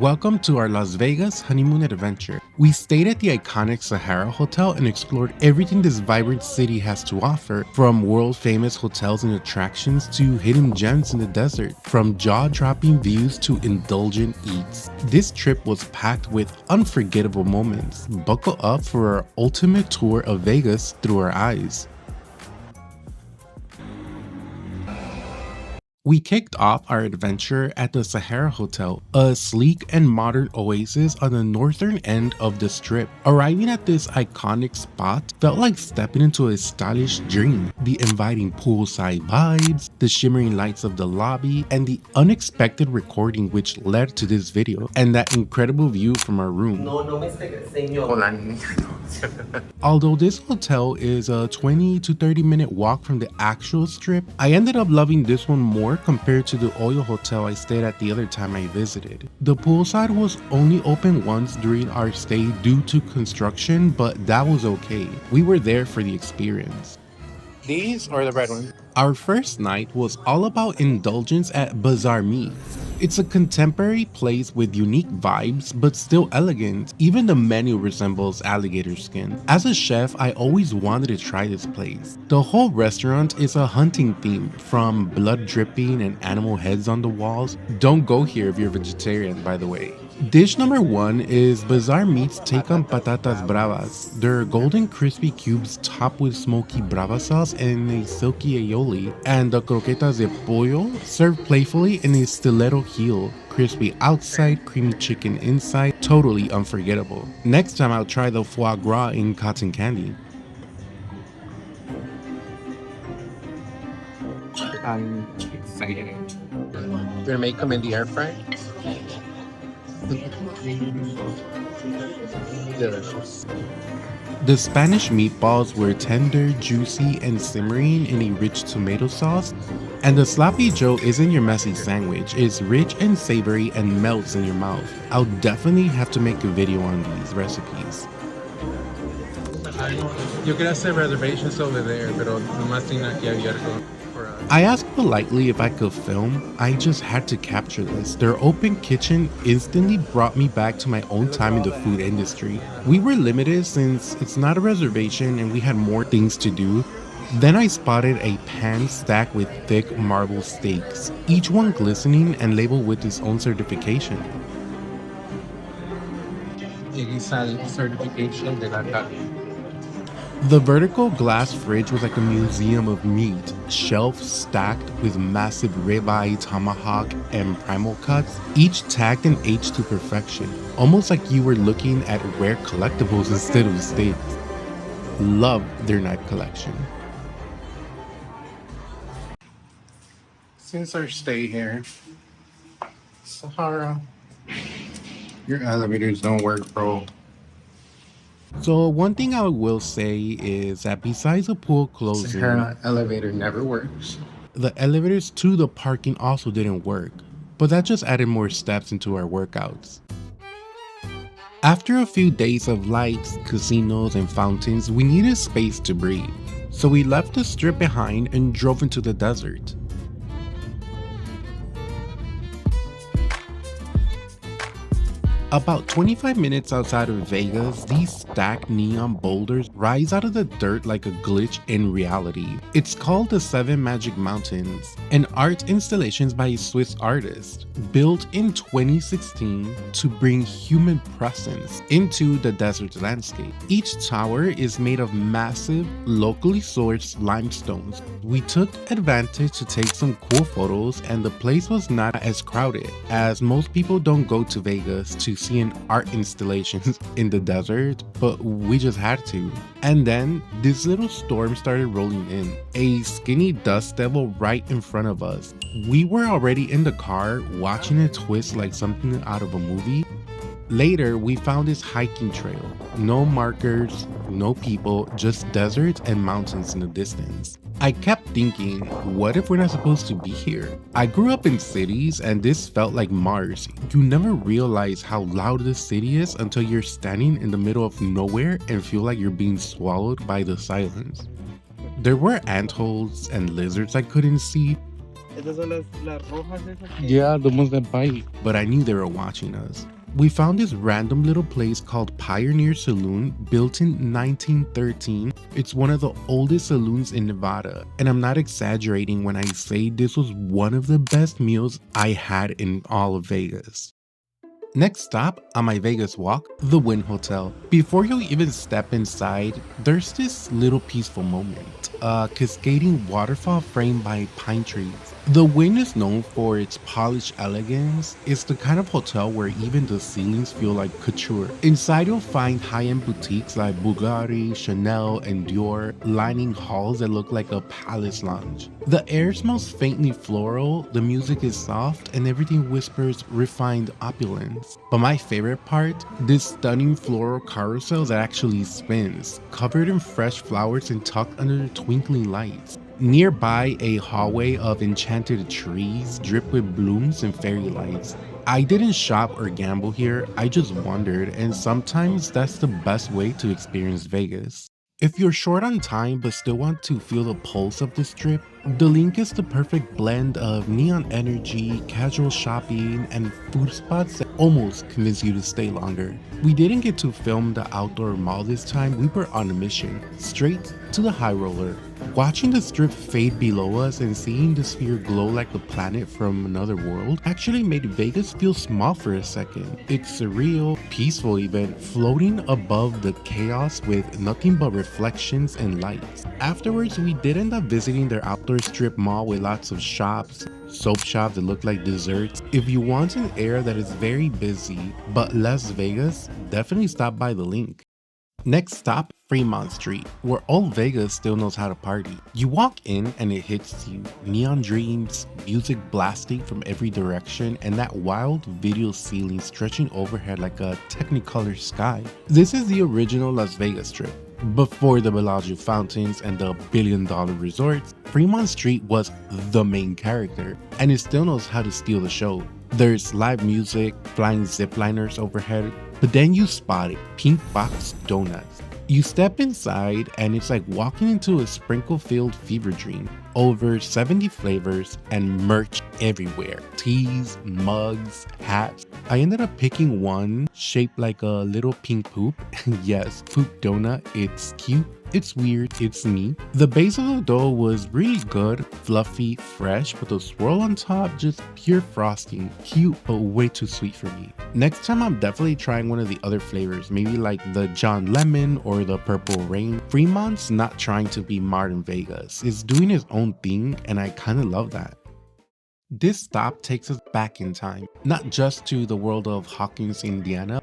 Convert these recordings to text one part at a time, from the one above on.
Welcome to our Las Vegas honeymoon adventure. We stayed at the iconic Sahara Hotel and explored everything this vibrant city has to offer, from world-famous hotels and attractions to hidden gems in the desert, from jaw-dropping views to indulgent eats. This trip was packed with unforgettable moments. Buckle up for our ultimate tour of Vegas through our eyes. We kicked off our adventure at the Sahara Hotel, a sleek and modern oasis on the northern end of the strip. Arriving at this iconic spot felt like stepping into a stylish dream. The inviting poolside vibes, the shimmering lights of the lobby, and the unexpected recording which led to this video, and that incredible view from our room. Although this hotel is a 20 to 30 minute walk from the actual strip, I ended up loving this one more compared to the oil hotel I stayed at the other time I visited. The poolside was only open once during our stay due to construction, but that was okay. We were there for the experience. These or the red one? Our first night was all about indulgence at Bazaar Meat. It's a contemporary place with unique vibes, but still elegant. Even the menu resembles alligator skin. As a chef, I always wanted to try this place. The whole restaurant is a hunting theme, from blood dripping and animal heads on the walls. Don't go here if you're vegetarian, by the way. Dish number 1 is Bazaar Meat's take on patatas bravas. They're golden crispy cubes topped with smoky brava sauce and a silky aioli, and the croquetas de pollo served playfully in a stiletto heel. Crispy outside, creamy chicken inside, totally unforgettable. Next time I'll try the foie gras in cotton candy. I'm excited. We're gonna make them in the air fryer. Delicious. The Spanish meatballs were tender, juicy, and simmering in a rich tomato sauce. And the sloppy joe isn't your messy sandwich, it's rich and savory and melts in your mouth. I'll definitely have to make a video on these recipes. Yo quería hacer reservations over there, pero nomás tiene aquí abierto. I asked politely if I could film. I just had to capture this. Their open kitchen instantly brought me back to my own time in the food industry. We were limited since it's not a reservation and we had more things to do. Then I spotted a pan stacked with thick marble steaks, each one glistening and labeled with its own certification. Certification de la carne. The vertical glass fridge was like a museum of meat, shelves stacked with massive ribeye, tomahawk, and primal cuts, each tagged and aged to perfection, almost like you were looking at rare collectibles instead of steaks. Love their knife collection. Since our stay here, Sahara, your elevators don't work, bro. So one thing I will say is that besides the pool closing, Sahara elevator never works. the elevators to the parking also didn't work, but that just added more steps into our workouts. After a few days of lights, casinos, and fountains, we needed space to breathe. So we left the strip behind and drove into the desert. About 25 minutes outside of Vegas, these stacked neon boulders rise out of the dirt like a glitch in reality. It's called the Seven Magic Mountains, an art installation by a Swiss artist, built in 2016 to bring human presence into the desert landscape. Each tower is made of massive, locally sourced limestones. We took advantage to take some cool photos, and the place was not as crowded, as most people don't go to Vegas to see an art installations in the desert, but we just had to. And then this little storm started rolling in, a skinny dust devil right in front of us. We were already in the car watching it twist like something out of a movie. Later, we found this hiking trail. No markers, no people, just desert and mountains in the distance. I kept thinking, what if we're not supposed to be here? I grew up in cities and this felt like Mars. You never realize how loud the city is until you're standing in the middle of nowhere and feel like you're being swallowed by the silence. There were antholes and lizards I couldn't see, Esas son las rojas esas que... Yeah, the ones that bite. But I knew they were watching us. We found this random little place called Pioneer Saloon, built in 1913. It's one of the oldest saloons in Nevada, and I'm not exaggerating when I say this was one of the best meals I had in all of Vegas. Next stop on my Vegas walk, the Wynn Hotel. Before you even step inside, there's this little peaceful moment. A cascading waterfall framed by pine trees. The Wynn is known for its polished elegance. It's the kind of hotel where even the ceilings feel like couture. Inside you'll find high-end boutiques like Bulgari, Chanel, and Dior lining halls that look like a palace lounge. The air smells faintly floral, the music is soft, and everything whispers refined opulence. But my favorite part, this stunning floral carousel that actually spins, covered in fresh flowers and tucked under twinkling lights. Nearby, a hallway of enchanted trees dripped with blooms and fairy lights. I didn't shop or gamble here, I just wandered, and sometimes that's the best way to experience Vegas. If you're short on time but still want to feel the pulse of this trip, the Linq is the perfect blend of neon energy, casual shopping, and food spots that almost convince you to stay longer. We didn't get to film the outdoor mall this time, we were on a mission, straight to the high roller. Watching the strip fade below us and seeing the sphere glow like a planet from another world actually made Vegas feel small for a second. It's surreal, peaceful even, floating above the chaos with nothing but reflections and lights. Afterwards, we did end up visiting their outdoor strip mall with lots of shops, soap shops that look like desserts. If you want an area that is very busy but less Vegas, definitely stop by the Linq. Next stop, Fremont Street, where old Vegas still knows how to party. You walk in and it hits you. Neon dreams, music blasting from every direction, and that wild video ceiling stretching overhead like a technicolor sky. This is the original Las Vegas Strip. Before the Bellagio fountains and the billion-dollar resorts, Fremont Street was the main character, and it still knows how to steal the show. There's live music, flying zipliners overhead, but then you spot it, pink box donuts. You step inside and it's like walking into a sprinkle-filled fever dream. Over 70 flavors and merch everywhere. Teas, mugs, hats. I ended up picking one shaped like a little pink poop. Yes, poop donut. It's cute. It's weird, it's me. The base of the dough was really good, fluffy, fresh, with a swirl on top, just pure frosting. Cute, but way too sweet for me. Next time I'm definitely trying one of the other flavors, maybe like the John Lemon or the Purple Rain. Fremont's not trying to be modern Vegas, it's doing its own thing, and I kinda love that. This stop takes us back in time, not just to the world of Hawkins, Indiana,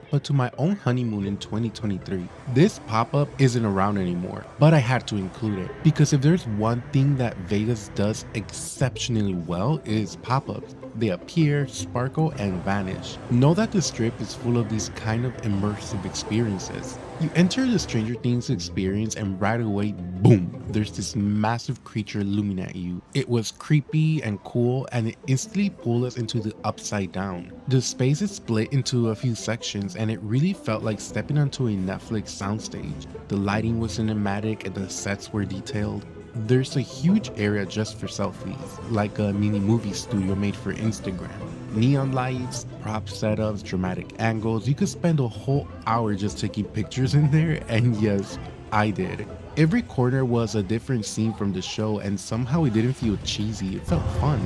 but to my own honeymoon in 2023. This pop-up isn't around anymore, but I had to include it because if there's one thing that Vegas does exceptionally well is pop-ups. They appear, sparkle, and vanish. Know that the strip is full of these kind of immersive experiences. You enter the Stranger Things experience and right away, boom, there's this massive creature looming at you. It was creepy and cool, and it instantly pulled us into the upside down. The space is split into a few sections and it really felt like stepping onto a Netflix soundstage. The lighting was cinematic and the sets were detailed. There's a huge area just for selfies, like a mini movie studio made for Instagram. Neon lights, prop setups, dramatic angles. You could spend a whole hour just taking pictures in there, and yes, I did. Every corner was a different scene from the show, and somehow it didn't feel cheesy, it felt fun.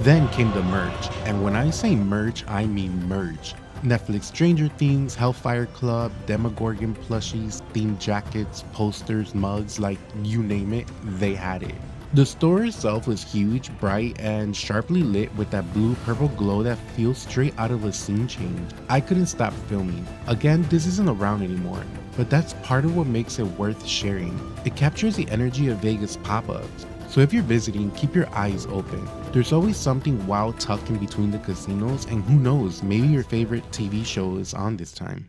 Then came the merch, and when I say merch, I mean merch. Netflix Stranger Things, Hellfire Club, Demogorgon plushies, themed jackets, posters, mugs, like you name it, they had it. The store itself was huge, bright, and sharply lit with that blue-purple glow that feels straight out of a scene change. I couldn't stop filming. Again, this isn't around anymore, but that's part of what makes it worth sharing. It captures the energy of Vegas pop-ups. So if you're visiting, keep your eyes open. There's always something wild tucked in between the casinos, and who knows, maybe your favorite TV show is on this time.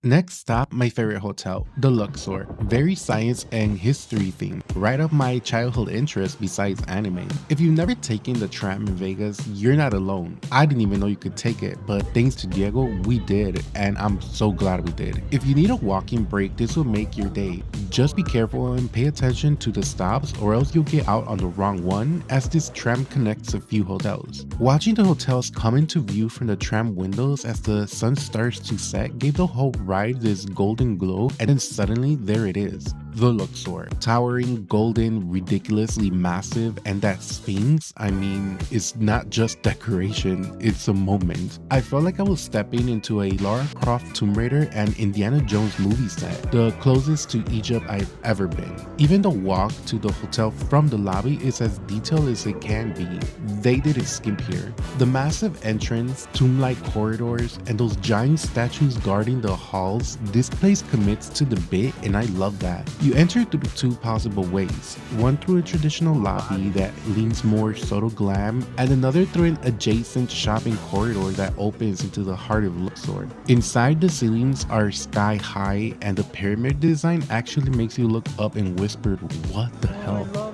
Next stop, my favorite hotel, the Luxor. Very science and history themed, right up my childhood interest besides anime. If you've never taken the tram in Vegas, you're not alone. I didn't even know you could take it, but thanks to Diego, we did, and I'm so glad we did. If you need a walking break, this will make your day. Just be careful and pay attention to the stops or else you'll get out on the wrong one, as this tram connects a few hotels. Watching the hotels come into view from the tram windows as the sun starts to set gave the whole ride this golden glow, and then suddenly there it is. The Luxor. Towering, golden, ridiculously massive, and that Sphinx, I mean, it's not just decoration, it's a moment. I felt like I was stepping into a Lara Croft Tomb Raider and Indiana Jones movie set, the closest to Egypt I've ever been. Even the walk to the hotel from the lobby is as detailed as it can be. They did it skimp here. The massive entrance, tomb-like corridors, and those giant statues guarding the halls, this place commits to the bit, and I love that. You enter through two possible ways, one through a traditional lobby that leans more subtle glam, and another through an adjacent shopping corridor that opens into the heart of Luxor. Inside, the ceilings are sky high, and the pyramid design actually makes you look up and whisper, "What the hell?"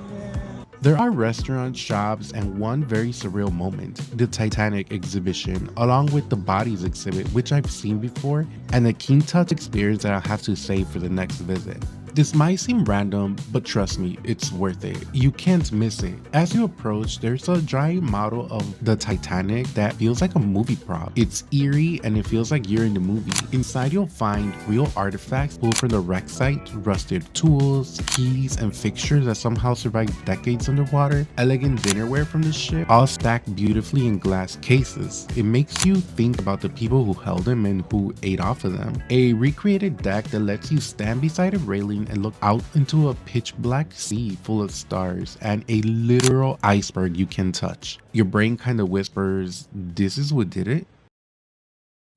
There are restaurants, shops, and one very surreal moment, the Titanic exhibition, along with the Bodies exhibit, which I've seen before, and a keen touch experience that I'll have to save for the next visit. This might seem random, but trust me, it's worth it. You can't miss it. As you approach, there's a giant model of the Titanic that feels like a movie prop. It's eerie and it feels like you're in the movie. Inside you'll find real artifacts pulled from the wreck site, rusted tools, keys, and fixtures that somehow survived decades underwater, elegant dinnerware from the ship, all stacked beautifully in glass cases. It makes you think about the people who held them and who ate off of them. A recreated deck that lets you stand beside a railing and look out into a pitch black sea full of stars and a literal iceberg you can touch. Your brain kind of whispers, "This is what did it?"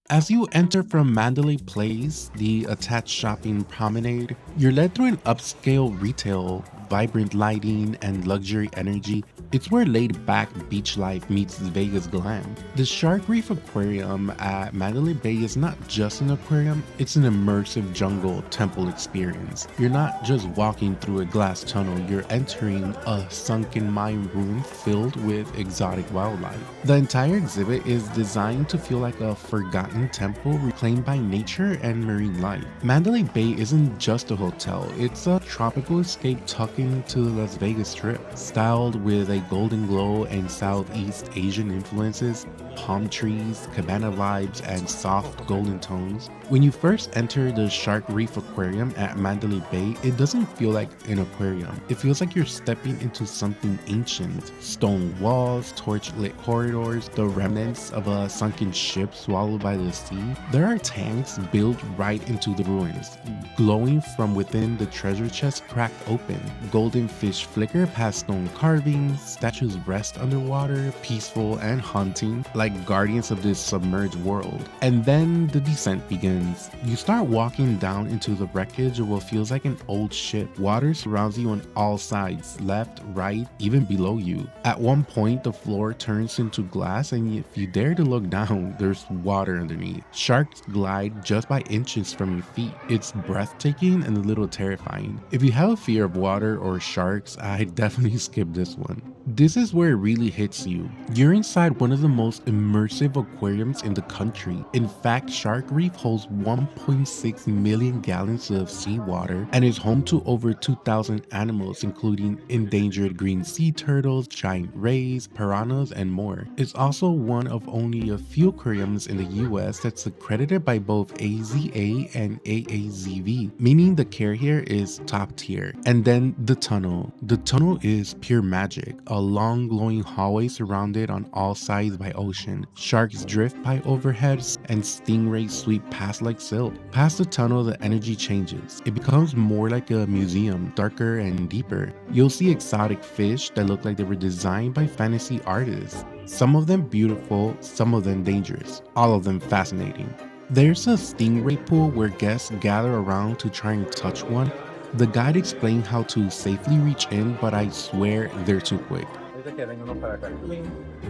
As you enter from Mandalay Place, the attached shopping promenade, you're led through an upscale retail, vibrant lighting, and luxury energy. It's where laid-back beach life meets Vegas glam. The Shark Reef Aquarium at Mandalay Bay is not just an aquarium, it's an immersive jungle temple experience. You're not just walking through a glass tunnel, you're entering a sunken Mayan ruin filled with exotic wildlife. The entire exhibit is designed to feel like a forgotten temple reclaimed by nature and marine life. Mandalay Bay isn't just a hotel, it's a tropical escape tucked into the Las Vegas Strip, styled with a golden glow and Southeast Asian influences, palm trees, cabana vibes, and soft golden tones. When you first enter the Shark Reef Aquarium at Mandalay Bay, it doesn't feel like an aquarium. It feels like you're stepping into something ancient. Stone walls, torch-lit corridors, the remnants of a sunken ship swallowed by the sea. There are tanks built right into the ruins, glowing from within the treasure chest cracked open. Golden fish flicker past stone carvings, statues rest underwater, peaceful and haunting, like guardians of this submerged world. And then the descent begins. You start walking down into the wreckage of what feels like an old ship. Water surrounds you on all sides, left, right, even below you. At one point, the floor turns into glass, and if you dare to look down, there's water underneath. Sharks glide just by inches from your feet. It's breathtaking and a little terrifying. If you have a fear of water or sharks, I definitely skip this one. This is where it really hits you. You're inside one of the most immersive aquariums in the country. In fact, Shark Reef holds 1.6 million gallons of seawater and is home to over 2,000 animals, including endangered green sea turtles, giant rays, piranhas, and more. It's also one of only a few aquariums in the US that's accredited by both AZA and AAZV, meaning the care here is top tier. And then the tunnel. The tunnel is pure magic, a long glowing hallway surrounded on all sides by ocean. Sharks drift by overhead and stingrays sweep past like silk. Past the tunnel, the energy changes. It becomes more like a museum, darker and deeper. You'll see exotic fish that look like they were designed by fantasy artists. Some of them beautiful, some of them dangerous, all of them fascinating. There's a stingray pool where guests gather around to try and touch one. The guide explained how to safely reach in, but I swear they're too quick. Ahorita que venga uno para acá.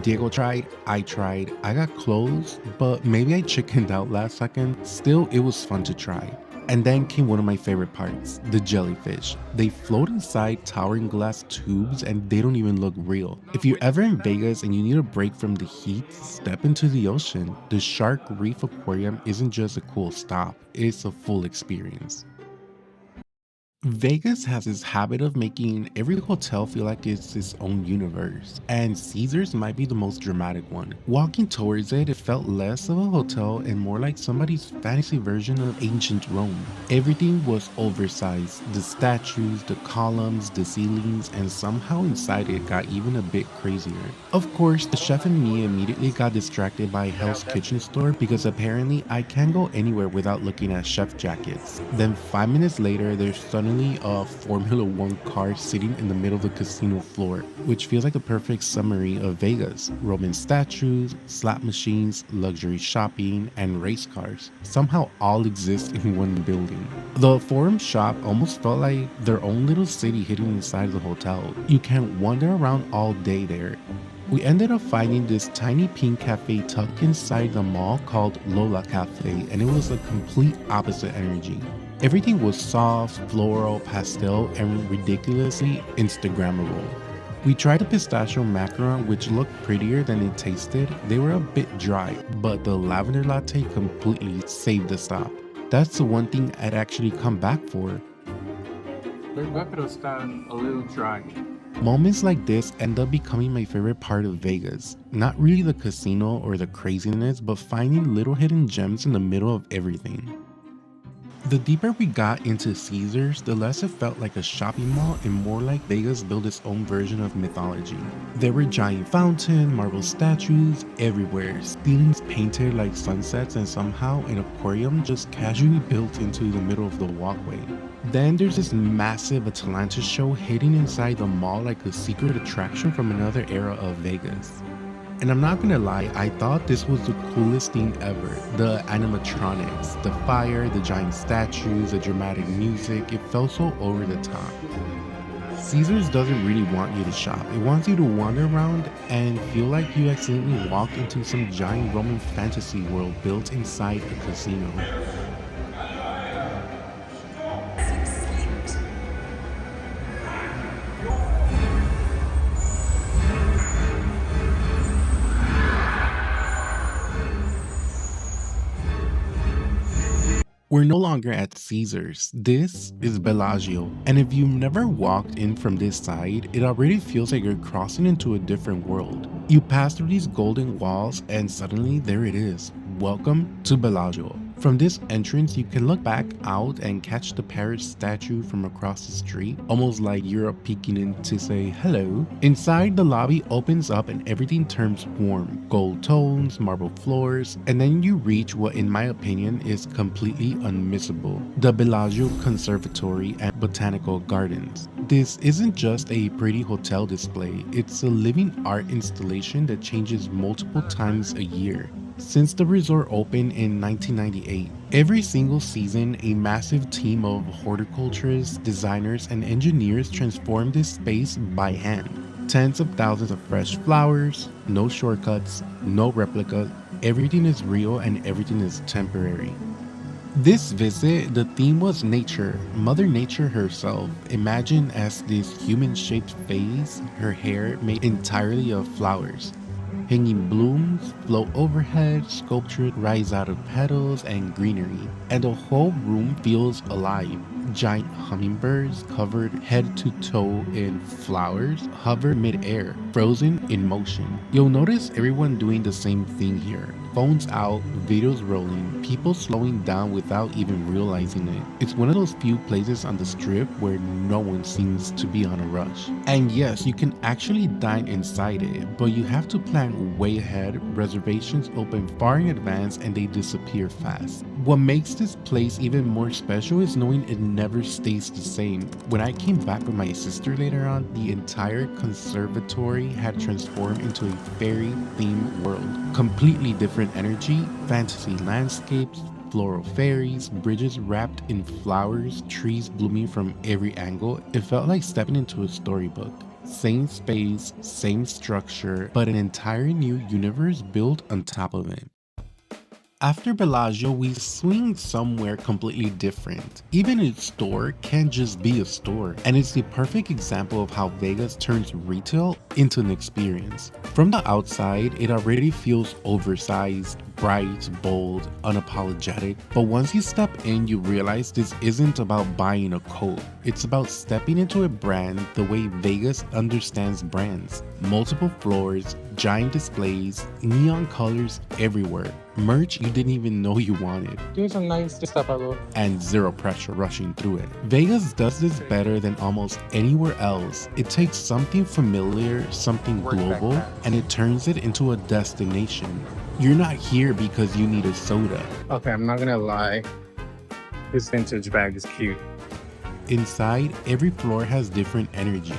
Diego tried, I got close, but maybe I chickened out last second. Still, it was fun to try. And then came one of my favorite parts, the jellyfish. They float inside towering glass tubes and they don't even look real. If you're ever in Vegas and you need a break from the heat, step into the ocean. The Shark Reef Aquarium isn't just a cool stop, it's a full experience. Vegas has this habit of making every hotel feel like it's its own universe, and Caesars might be the most dramatic one. Walking towards it, it felt less of a hotel and more like somebody's fantasy version of ancient Rome. Everything was oversized, the statues, the columns, the ceilings, and somehow inside it got even a bit crazier. Of course, the chef and me immediately got distracted by Hell's Kitchen store because apparently I can't go anywhere without looking at chef jackets. Then 5 minutes later, there's suddenly a Formula One car sitting in the middle of the casino floor, which feels like the perfect summary of Vegas. Roman statues, slot machines, luxury shopping, and race cars somehow all exist in one building. The Forum shop almost felt like their own little city hidden inside the hotel. You can wander around all day there. We ended up finding this tiny pink cafe tucked inside the mall called Lola Cafe, and it was a complete opposite energy. Everything was soft, floral, pastel, and ridiculously Instagrammable. We tried the pistachio macaron, which looked prettier than it tasted. They were a bit dry, but the lavender latte completely saved the stop. That's the one thing I'd actually come back for. They're good, pero está a little dry. Moments like this end up becoming my favorite part of Vegas. Not really the casino or the craziness, but finding little hidden gems in the middle of everything. The deeper we got into Caesars, the less it felt like a shopping mall and more like Vegas built its own version of mythology. There were giant fountains, marble statues everywhere, ceilings painted like sunsets, and somehow an aquarium just casually built into the middle of the walkway. Then there's this massive Atlanta show hidden inside the mall like a secret attraction from another era of Vegas. And I'm not gonna lie, I thought this was the coolest thing ever. The animatronics, the fire, the giant statues, the dramatic music, it felt so over the top. Caesars doesn't really want you to shop. It wants you to wander around and feel like you accidentally walked into some giant Roman fantasy world built inside a casino. We're no longer at Caesars. This is Bellagio. And if you've never walked in from this side, it already feels like you're crossing into a different world. You pass through these golden walls and suddenly there it is. Welcome to Bellagio. From this entrance, you can look back out and catch the Paris statue from across the street, almost like Europe peeking in to say hello. Inside, the lobby opens up and everything turns warm. Gold tones, marble floors, and then you reach what in my opinion is completely unmissable, the Bellagio Conservatory and Botanical Gardens. This isn't just a pretty hotel display, it's a living art installation that changes multiple times a year. Since the resort opened in 1998, every single season, a massive team of horticulturists, designers, and engineers transform this space by hand. Tens of thousands of fresh flowers, no shortcuts, no replicas, everything is real and everything is temporary. This visit, the theme was nature, Mother Nature herself, imagined as this human-shaped vase, her hair made entirely of flowers. Hanging blooms float overhead, sculptures rise out of petals and greenery, and the whole room feels alive. Giant hummingbirds covered head to toe in flowers hover mid-air, frozen in motion. You'll notice everyone doing the same thing here. Phones out, videos rolling, people slowing down without even realizing it. It's one of those few places on the strip where no one seems to be on a rush. And yes, you can actually dine inside it, but you have to plan way ahead. Reservations open far in advance and they disappear fast. What makes this place even more special is knowing it never stays the same. When I came back with my sister later on, the entire conservatory had transformed into a fairy-themed world. Completely different energy, fantasy landscapes, floral fairies, bridges wrapped in flowers, trees blooming from every angle. It felt like stepping into a storybook. Same space, same structure, but an entire new universe built on top of it. After Bellagio, we swing somewhere completely different. Even its store can't just be a store, and it's the perfect example of how Vegas turns retail into an experience. From the outside, it already feels oversized, bright, bold, unapologetic, but once you step in, you realize this isn't about buying a coat. It's about stepping into a brand the way Vegas understands brands. Multiple floors, giant displays, neon colors everywhere, merch you didn't even know you wanted, There's a nice destapado. and zero pressure rushing through it. Vegas does this better than almost anywhere else. It takes something familiar, something global, and it turns it into a destination. You're not here because you need a soda. Okay, I'm not gonna lie. This vintage bag is cute. Inside, every floor has different energy.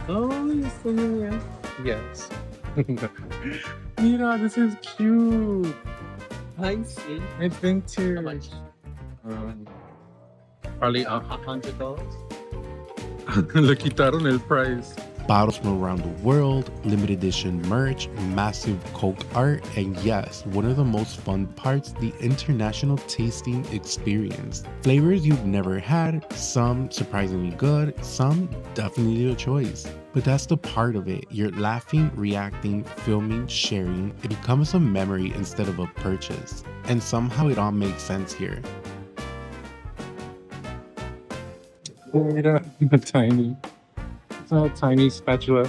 Oh, it's familiar. Yes. Mira, this is cute. I see. It's vintage. How much? Probably $100. Le quitaron el price. Bottles from around the world, limited edition merch, massive Coke art, and yes, one of the most fun parts, the international tasting experience. Flavors you've never had, some surprisingly good, some definitely a choice. But that's the part of it. You're laughing, reacting, filming, sharing. It becomes a memory instead of a purchase. And somehow it all makes sense here. Mira, tiny. It's a tiny spatula.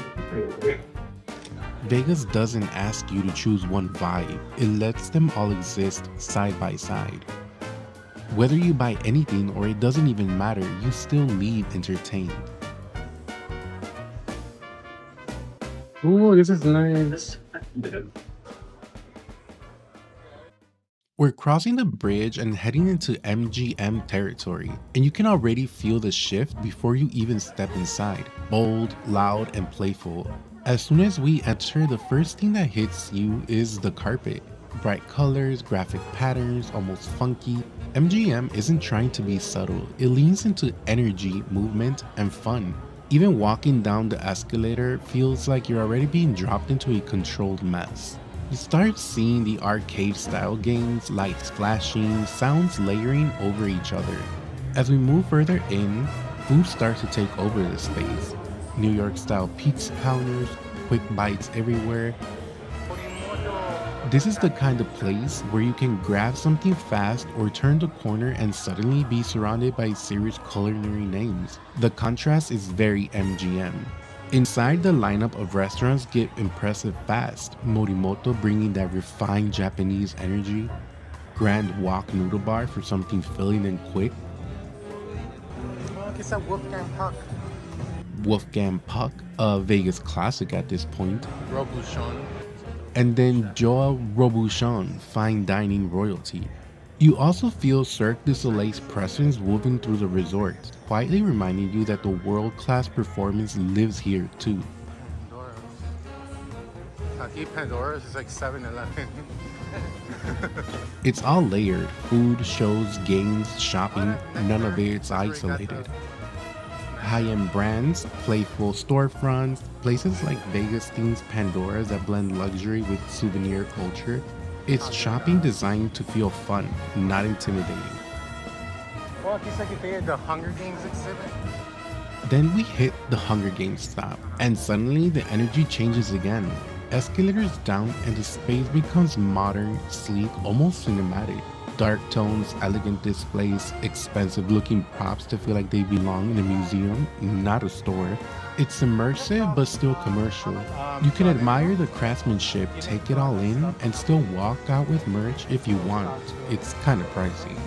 Vegas doesn't ask you to choose one vibe, it lets them all exist side by side. Whether you buy anything or it doesn't even matter, you still leave entertained. Ooh, this is nice. We're crossing the bridge and heading into MGM territory, and you can already feel the shift before you even step inside. Bold, loud, and playful. As soon as we enter, the first thing that hits you is the carpet. Bright colors, graphic patterns, almost funky. MGM isn't trying to be subtle. It leans into energy, movement, and fun. Even walking down the escalator feels like you're already being dropped into a controlled mess. You start seeing the arcade-style games, lights flashing, sounds layering over each other. As we move further in, food starts to take over the space. New York-style pizza counters, quick bites everywhere. This is the kind of place where you can grab something fast or turn the corner and suddenly be surrounded by serious culinary names. The contrast is very MGM. Inside, the lineup of restaurants get impressive fast. Morimoto bringing that refined Japanese energy. Grand Wok Noodle Bar for something filling and quick. Look, it's a Wolfgang Puck. Wolfgang Puck, a Vegas classic at this point. Robuchon. And then Joa Robuchon, fine dining royalty. You also feel Cirque du Soleil's presence woven through the resort, quietly reminding you that the world-class performance lives here too. Aquí Pandora's is like 7-Eleven. It's all layered, food, shows, games, shopping, none of it's isolated. High-end brands, playful storefronts, places like Vegas themes Pandora's that blend luxury with souvenir culture. It's shopping designed to feel fun, not intimidating. Well, aquí se quité the Hunger Games exhibit. Then we hit the Hunger Games stop, and suddenly the energy changes again. Escalators down and the space becomes modern, sleek, almost cinematic. Dark tones, elegant displays, expensive looking props to feel like they belong in a museum, not a store. It's immersive but still commercial. You can admire the craftsmanship, take it all in, and still walk out with merch if you want. It's kind of pricey.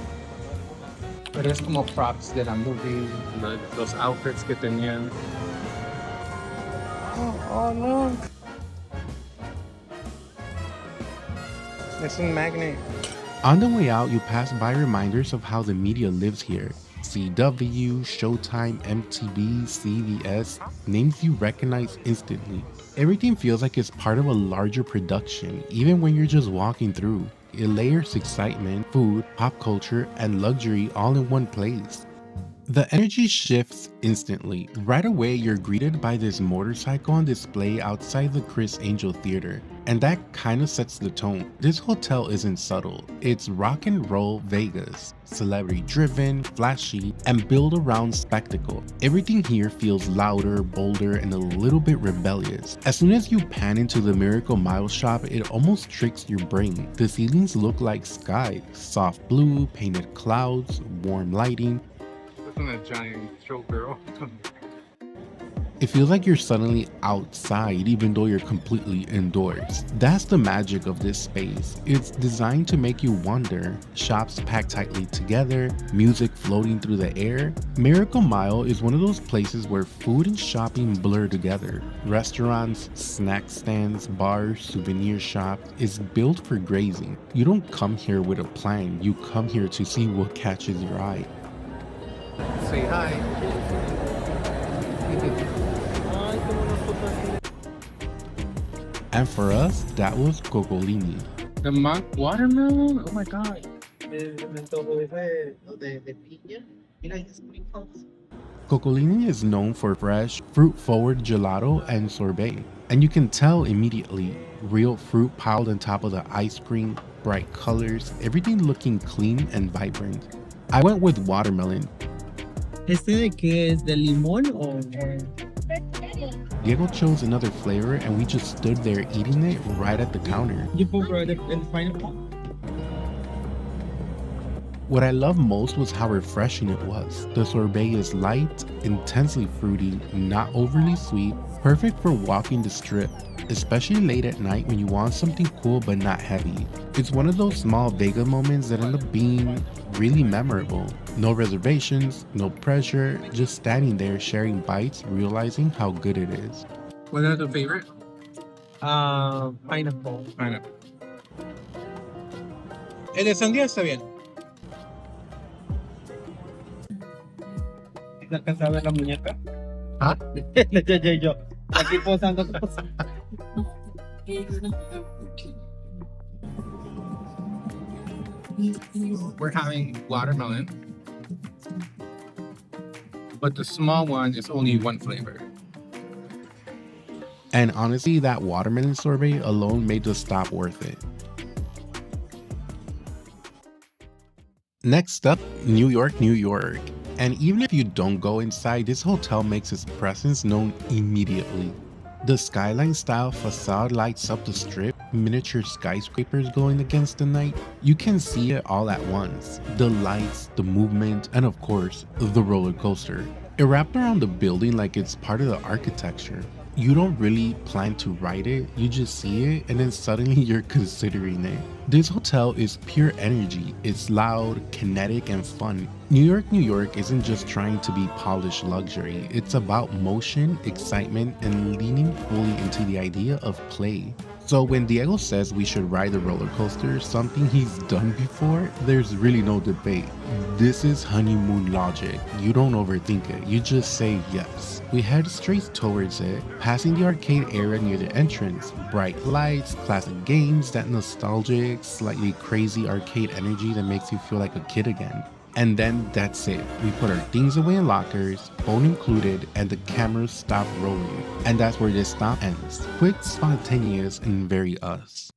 Pero es como props de la movie, los outfits que tenían. Oh no. It's a magnet. On the way out, you pass by reminders of how the media lives here. CW, Showtime, MTV, CBS, names you recognize instantly. Everything feels like it's part of a larger production, even when you're just walking through. It layers excitement, food, pop culture, and luxury all in one place. The energy shifts instantly. Right away, you're greeted by this motorcycle on display outside the Chris Angel Theater, and that kind of sets the tone. This hotel isn't subtle. It's rock and roll Vegas, celebrity driven, flashy, and built around spectacle. Everything here feels louder, bolder, and a little bit rebellious. As soon as you pan into the Miracle Mile shop, it almost tricks your brain. The ceilings look like sky, soft blue, painted clouds, warm lighting. A giant showgirl. It feels like you're suddenly outside even though you're completely indoors. That's the magic of this space. It's designed to make you wonder. Shops packed tightly together, music floating through the air. Miracle Mile is one of those places where food and shopping blur together. Restaurants, snack stands, bars, souvenir shops. It's built for grazing. You don't come here with a plan. You come here to see what catches your eye. Say hi. And for us, that was Coccolini. The monk watermelon? Oh my god. Coccolini is known for fresh, fruit-forward gelato and sorbet. And you can tell immediately, real fruit piled on top of the ice cream, bright colors, everything looking clean and vibrant. I went with watermelon. ¿Este de qué es? ¿De limón o...? Diego chose another flavor and we just stood there eating it right at the counter. You prefer the pineapple? What I loved most was how refreshing it was. The sorbet is light, intensely fruity, not overly sweet, perfect for walking the strip, especially late at night when you want something cool but not heavy. It's one of those small Vega moments that end up being really memorable. No reservations, no pressure, just standing there sharing bites, realizing how good it is. What are the favorite? Pineapple. Pineapple. El de sandía está bien. ¿La casa de la muñeca? ¿Ah? Yo. Aquí posando cosas. We're having watermelon, but the small one is only one flavor. And honestly, that watermelon sorbet alone made the stop worth it. Next up, New York, New York. And even if you don't go inside, this hotel makes its presence known immediately. The skyline style facade lights up the strip, miniature skyscrapers glowing against the night. You can see it all at once. The lights, the movement, and of course, the roller coaster. It wrapped around the building like it's part of the architecture. You don't really plan to ride it, you just see it and then suddenly you're considering it. This hotel is pure energy. It's loud, kinetic, and fun. New York, New York isn't just trying to be polished luxury. It's about motion, excitement, and leaning fully into the idea of play. So when Diego says we should ride the roller coaster, something he's done before, there's really no debate. This is honeymoon logic. You don't overthink it, you just say yes. We head straight towards it, passing the arcade area near the entrance. Bright lights, classic games, that nostalgic, slightly crazy arcade energy that makes you feel like a kid again. And then that's it. We put our things away in lockers, phone included, and the cameras stop rolling. And that's where this stop ends. Quick, spontaneous, and very us.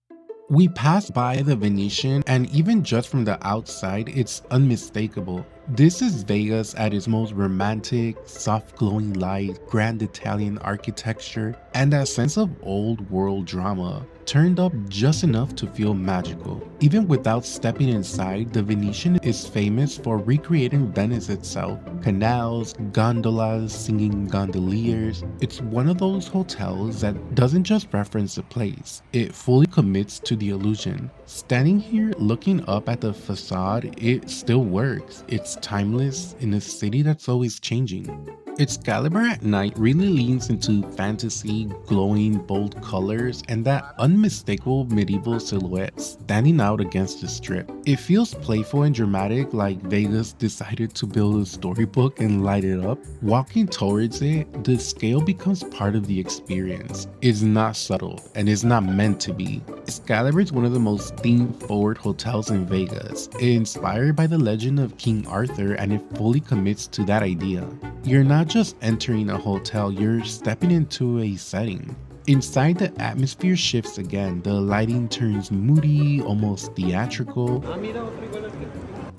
We passed by the Venetian, and even just from the outside, it's unmistakable. This is Vegas at its most romantic, soft glowing light, grand Italian architecture, and that sense of old world drama, turned up just enough to feel magical. Even without stepping inside, the Venetian is famous for recreating Venice itself. Canals, gondolas, singing gondoliers. It's one of those hotels that doesn't just reference the place, it fully commits to the illusion. Standing here looking up at the facade, it still works. It's timeless in a city that's always changing. Excalibur at night really leans into fantasy, glowing, bold colors, and that unmistakable medieval silhouette standing out against the strip. It feels playful and dramatic, like Vegas decided to build a storybook and light it up. Walking towards it, the scale becomes part of the experience. It's not subtle, and it's not meant to be. Excalibur is one of the most theme-forward hotels in Vegas, inspired by the legend of King Arthur, and it fully commits to that idea. You're not just entering a hotel, you're stepping into a setting. Inside, the atmosphere shifts again. The lighting turns moody, almost theatrical.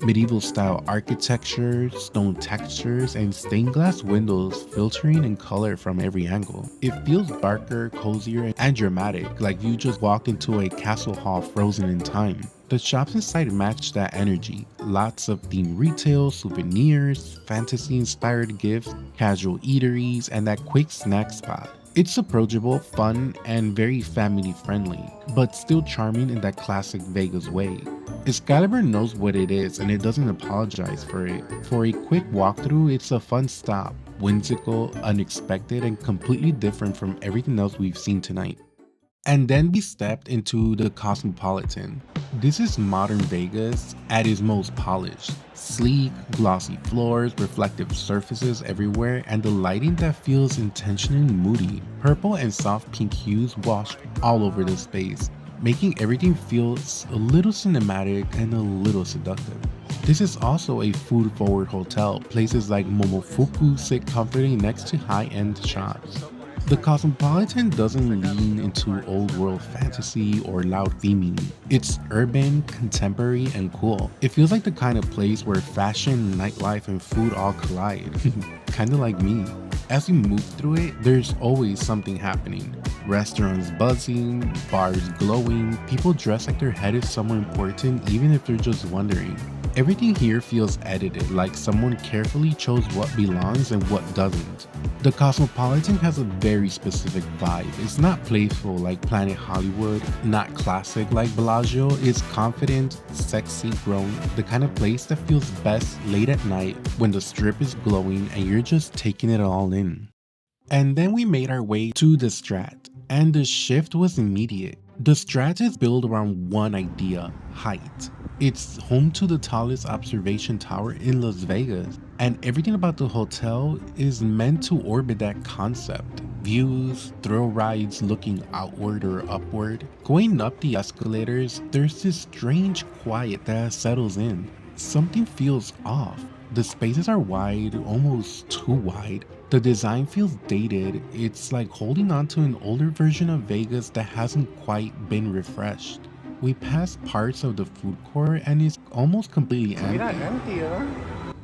Medieval style architecture, stone textures, and stained glass windows filtering in color from every angle. It feels darker, cozier, and dramatic, like you just walked into a castle hall frozen in time. The shops inside match that energy. Lots of themed retail, souvenirs, fantasy-inspired gifts, casual eateries, and that quick snack spot. It's approachable, fun, and very family friendly, but still charming in that classic Vegas way. Excalibur knows what it is and it doesn't apologize for it. For a quick walkthrough, it's a fun stop, whimsical, unexpected, and completely different from everything else we've seen tonight. And then we stepped into the Cosmopolitan. This is modern Vegas at its most polished. Sleek, glossy floors, reflective surfaces everywhere, and the lighting that feels intentionally moody. Purple and soft pink hues wash all over the space, making everything feel a little cinematic and a little seductive. This is also a food-forward hotel. Places like Momofuku sit comforting next to high-end shops. The Cosmopolitan doesn't lean into old world fantasy or loud theming. It's urban, contemporary, and cool. It feels like the kind of place where fashion, nightlife, and food all collide. Kinda like me. As you move through it, there's always something happening. Restaurants buzzing, bars glowing, people dressed like they're headed somewhere important even if they're just wandering. Everything here feels edited, like someone carefully chose what belongs and what doesn't. The Cosmopolitan has a very specific vibe. It's not playful like Planet Hollywood, not classic like Bellagio. It's confident, sexy, grown, the kind of place that feels best late at night when the strip is glowing and you're just taking it all in. And then we made our way to the STRAT, and the shift was immediate. The STRAT is built around one idea: height. It's home to the tallest observation tower in Las Vegas, and everything about the hotel is meant to orbit that concept. Views, thrill rides looking outward or upward. Going up the escalators, there's this strange quiet that settles in. Something feels off. The spaces are wide, almost too wide. The design feels dated. It's like holding on to an older version of Vegas that hasn't quite been refreshed. We passed parts of the food court and it's almost completely empty.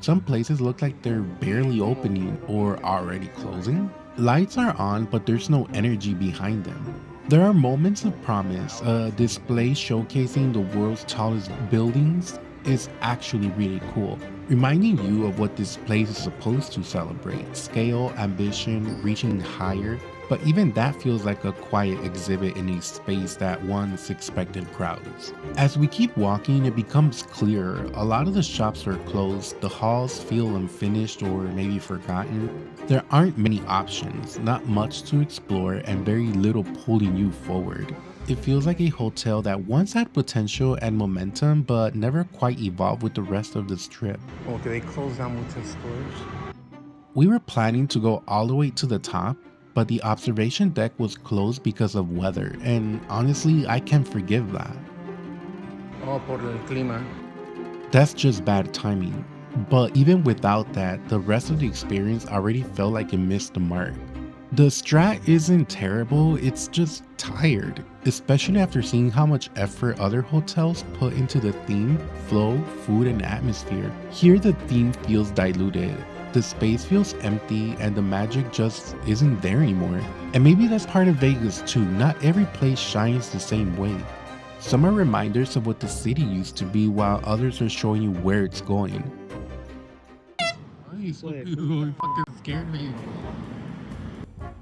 Some places look like they're barely opening or already closing. Lights are on, but there's no energy behind them. There are moments of promise. A display showcasing the world's tallest buildings is actually really cool, reminding you of what this place is supposed to celebrate: scale, ambition, reaching higher. But even that feels like a quiet exhibit in a space that once expected crowds. As we keep walking, it becomes clearer. A lot of the shops are closed, the halls feel unfinished or maybe forgotten. There aren't many options, not much to explore, and very little pulling you forward. It feels like a hotel that once had potential and momentum, but never quite evolved with the rest of the strip. Okay, they closed down muchas stores. We were planning to go all the way to the top, but the observation deck was closed because of weather, and honestly, I can't forgive that. Oh, por el clima. That's just bad timing. But even without that, the rest of the experience already felt like it missed the mark. The STRAT isn't terrible, it's just tired, especially after seeing how much effort other hotels put into the theme, flow, food, and atmosphere. Here the theme feels diluted. The space feels empty and the magic just isn't there anymore. And maybe that's part of Vegas too. Not every place shines the same way. Some are reminders of what the city used to be, while others are showing you where it's going. You fucking scared me.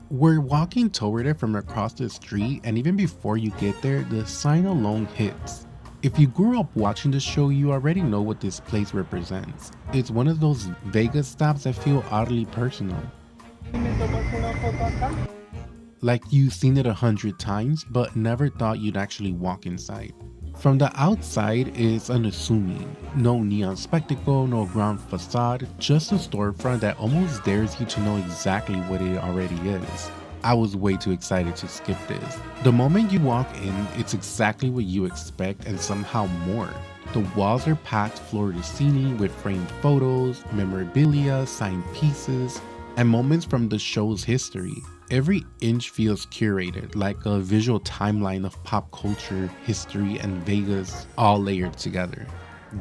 We're walking toward it from across the street, and even before you get there, the sign alone hits. If you grew up watching the show, you already know what this place represents. It's one of those Vegas stops that feel oddly personal. Like you've seen it 100 times, but never thought you'd actually walk inside. From the outside, it's unassuming. No neon spectacle, no ground facade, just a storefront that almost dares you to know exactly what it already is. I was way too excited to skip this. The moment you walk in, it's exactly what you expect and somehow more. The walls are packed floor to ceiling with framed photos, memorabilia, signed pieces, and moments from the show's history. Every inch feels curated, like a visual timeline of pop culture, history, and Vegas all layered together.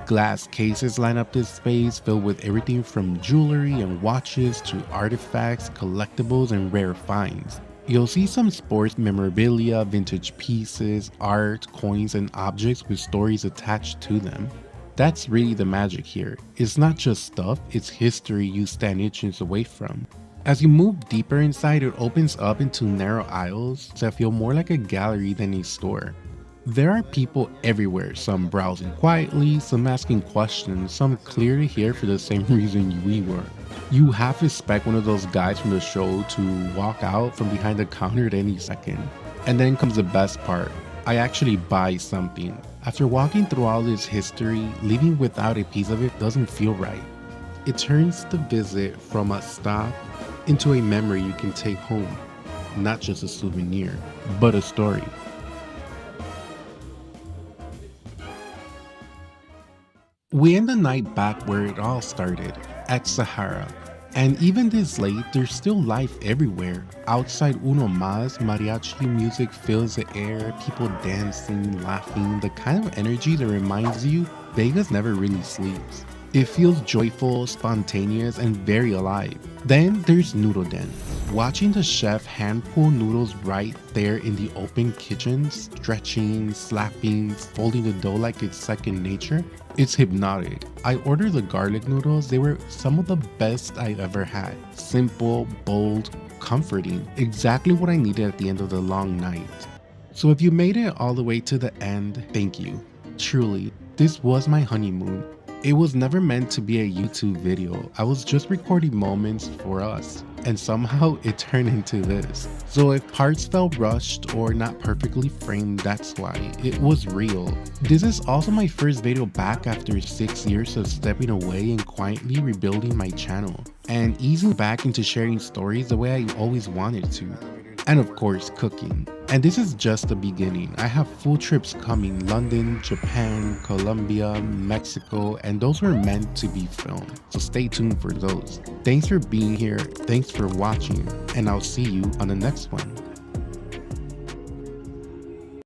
Glass cases line up this space, filled with everything from jewelry and watches to artifacts, collectibles, and rare finds. You'll see some sports memorabilia, vintage pieces, art, coins, and objects with stories attached to them. That's really the magic here. It's not just stuff, it's history you stand inches away from. As you move deeper inside, it opens up into narrow aisles that feel more like a gallery than a store. There are people everywhere, some browsing quietly, some asking questions, some clearly here for the same reason we were. You half expect one of those guys from the show to walk out from behind the counter at any second. And then comes the best part. I actually buy something. After walking through all this history, leaving without a piece of it doesn't feel right. It turns the visit from a stop into a memory you can take home. Not just a souvenir, but a story. We end the night back where it all started, at Sahara. And even this late, there's still life everywhere. Outside Uno Mas, mariachi music fills the air, people dancing, laughing, the kind of energy that reminds you Vegas never really sleeps. It feels joyful, spontaneous, and very alive. Then there's Noodle Den. Watching the chef hand pull noodles right there in the open kitchen, stretching, slapping, folding the dough like it's second nature, it's hypnotic. I ordered the garlic noodles. They were some of the best I've ever had. Simple, bold, comforting. Exactly what I needed at the end of the long night. So if you made it all the way to the end, thank you. Truly, this was my honeymoon. It was never meant to be a YouTube video. I was just recording moments for us, and somehow it turned into this. So if parts felt rushed or not perfectly framed, that's why. It was real. This is also my first video back after 6 years of stepping away and quietly rebuilding my channel, and easing back into sharing stories the way I always wanted to. And of course, cooking. And this is just the beginning. I have full trips coming: London, Japan, Colombia, Mexico, and those were meant to be filmed. So stay tuned for those. Thanks for being here, thanks for watching, and I'll see you on the next one.